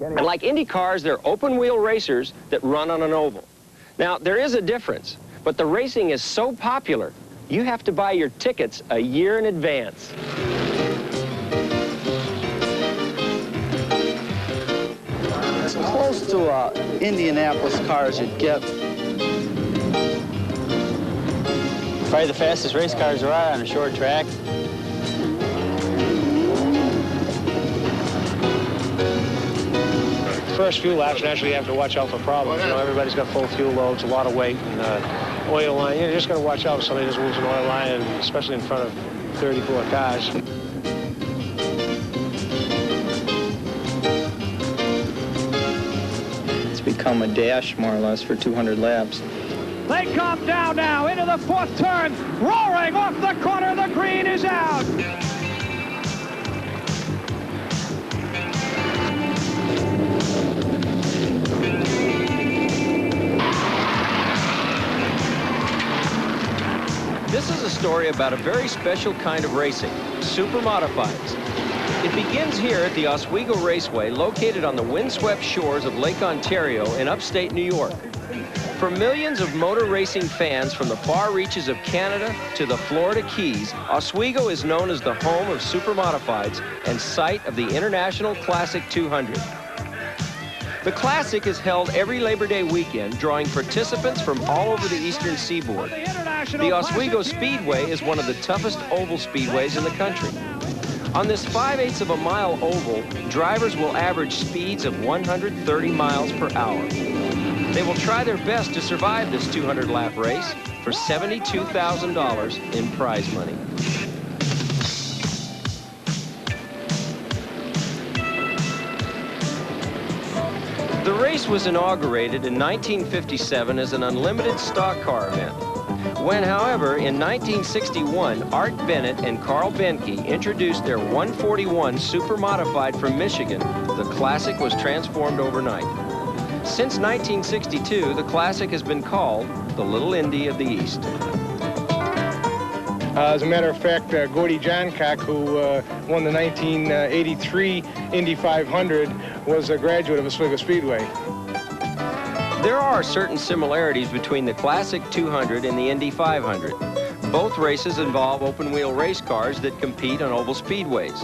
And like Indy cars, they're open-wheel racers that run on an oval. Now, there is a difference, but the racing is so popular, you have to buy your tickets a year in advance. It's close to Indianapolis car as you'd get. Probably the fastest race cars there are on a short track. First few laps, naturally, you have to watch out for problems. You know, everybody's got full fuel loads, a lot of weight, and oil line. You just got to watch out if somebody doesn't lose an oil line, especially in front of 34 cars. It's become a dash, more or less, for 200 laps. They come down now into the fourth turn, roaring off the corner. The green is out. This is a story about a very special kind of racing, SuperModifieds. It begins here at the Oswego Raceway, located on the windswept shores of Lake Ontario in upstate New York. For millions of motor racing fans from the far reaches of Canada to the Florida Keys, Oswego is known as the home of SuperModifieds and site of the International Classic 200. The Classic is held every Labor Day weekend, drawing participants from all over the eastern seaboard. The Oswego Speedway is one of the toughest oval speedways in the country. On this 5/8 of a mile oval, drivers will average speeds of 130 miles per hour. They will try their best to survive this 200-lap race for $72,000 in prize money. The race was inaugurated in 1957 as an unlimited stock car event. When, however, in 1961, Art Bennett and Carl Benke introduced their 141 SuperModified from Michigan, the Classic was transformed overnight. Since 1962, the Classic has been called the Little Indy of the East. As a matter of fact, Gordy Johncock, who won the 1983 Indy 500, was a graduate of Oswego Speedway. There are certain similarities between the Classic 200 and the Indy 500. Both races involve open-wheel race cars that compete on oval speedways.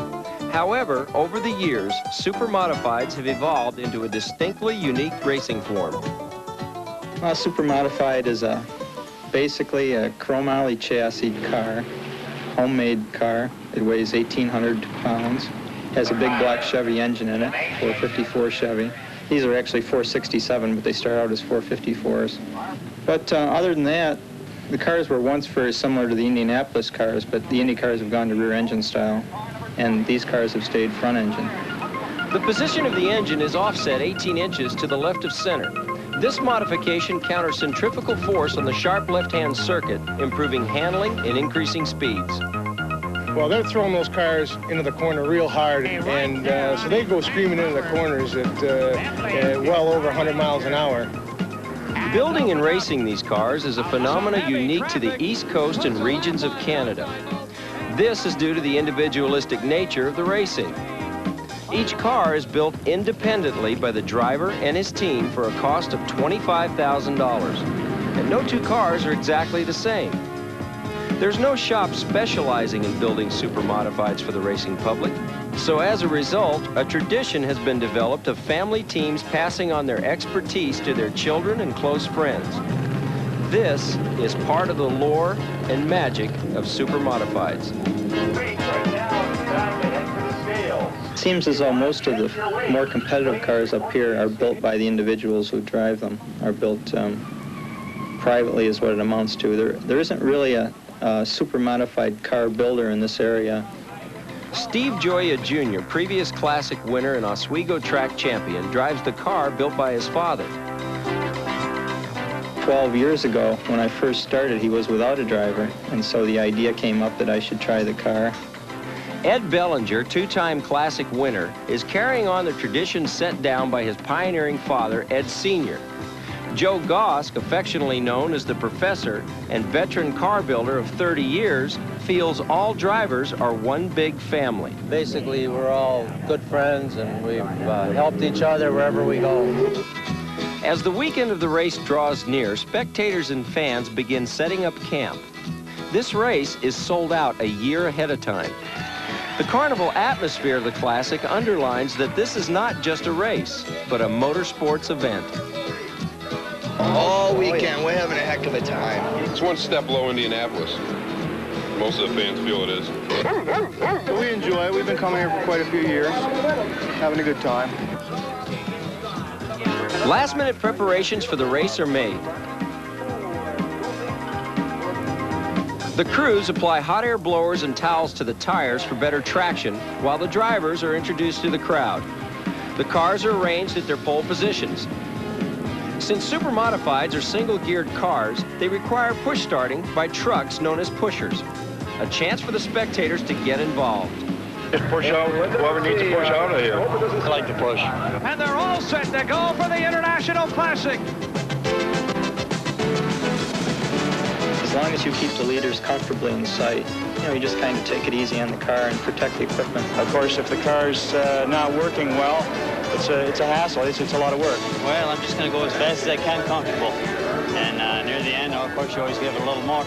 However, over the years, SuperModifieds have evolved into a distinctly unique racing form. SuperModified is basically a chromoly chassis car, homemade car. It weighs 1,800 pounds, has a big black Chevy engine in it, 454 Chevy. These are actually 467, but they start out as 454s. But other than that, the cars were once very similar to the Indianapolis cars, but the Indy cars have gone to rear engine style, and these cars have stayed front engine. The position of the engine is offset 18 inches to the left of center. This modification counters centrifugal force on the sharp left-hand circuit, improving handling and increasing speeds. Well, they're throwing those cars into the corner real hard, and so they go screaming into the corners at well over 100 miles an hour. Building and racing these cars is a phenomenon unique to the East Coast and regions of Canada. This is due to the individualistic nature of the racing. Each car is built independently by the driver and his team for a cost of $25,000. And no two cars are exactly the same. There's no shop specializing in building SuperModifieds for the racing public. So as a result, a tradition has been developed of family teams passing on their expertise to their children and close friends. This is part of the lore and magic of SuperModifieds. It seems as though most of the more competitive cars up here are built by the individuals who drive them, are built privately is what it amounts to. There isn't really a SuperModified car builder in this area. Steve Gioia Jr., previous Classic winner and Oswego track champion, drives the car built by his father. 12 years ago, when I first started, he was without a driver, and so the idea came up that I should try the car. Ed Bellinger, two-time Classic winner, is carrying on the tradition set down by his pioneering father, Ed Sr. Joe Gosk, affectionately known as the Professor and veteran car builder of 30 years, feels all drivers are one big family. Basically, we're all good friends, and we've helped each other wherever we go. As the weekend of the race draws near, spectators and fans begin setting up camp. This race is sold out a year ahead of time. The carnival atmosphere of the Classic underlines that this is not just a race, but a motorsports event. All weekend, we're having a heck of a time. It's one step below Indianapolis. Most of the fans feel it is. We enjoy it. We've been coming here for quite a few years, having a good time. Last-minute preparations for the race are made. The crews apply hot air blowers and towels to the tires for better traction, while the drivers are introduced to the crowd. The cars are arranged at their pole positions. Since SuperModifieds are single-geared cars, they require push starting by trucks known as pushers. A chance for the spectators to get involved. Just push out whoever needs to push out of here. I like to push. And they're all set to go for the International Classic. As long as you keep the leaders comfortably in sight, you just kind of take it easy on the car and protect the equipment. Of course, if the car's not working well, it's a hassle. It's a lot of work. Well, I'm just going to go as fast as I can comfortable. And near the end, of course, you always give it a little more.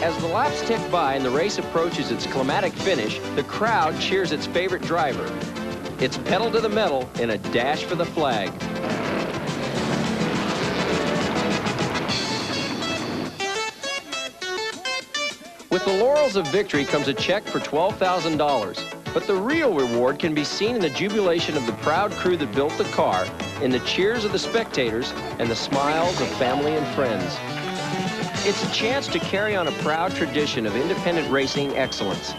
As the laps tick by and the race approaches its climatic finish, the crowd cheers its favorite driver. It's pedal to the metal in a dash for the flag. With the laurels of victory comes a check for $12,000. But the real reward can be seen in the jubilation of the proud crew that built the car, in the cheers of the spectators, and the smiles of family and friends. It's a chance to carry on a proud tradition of independent racing excellence.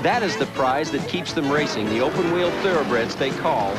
That is the prize that keeps them racing the open-wheel thoroughbreds they call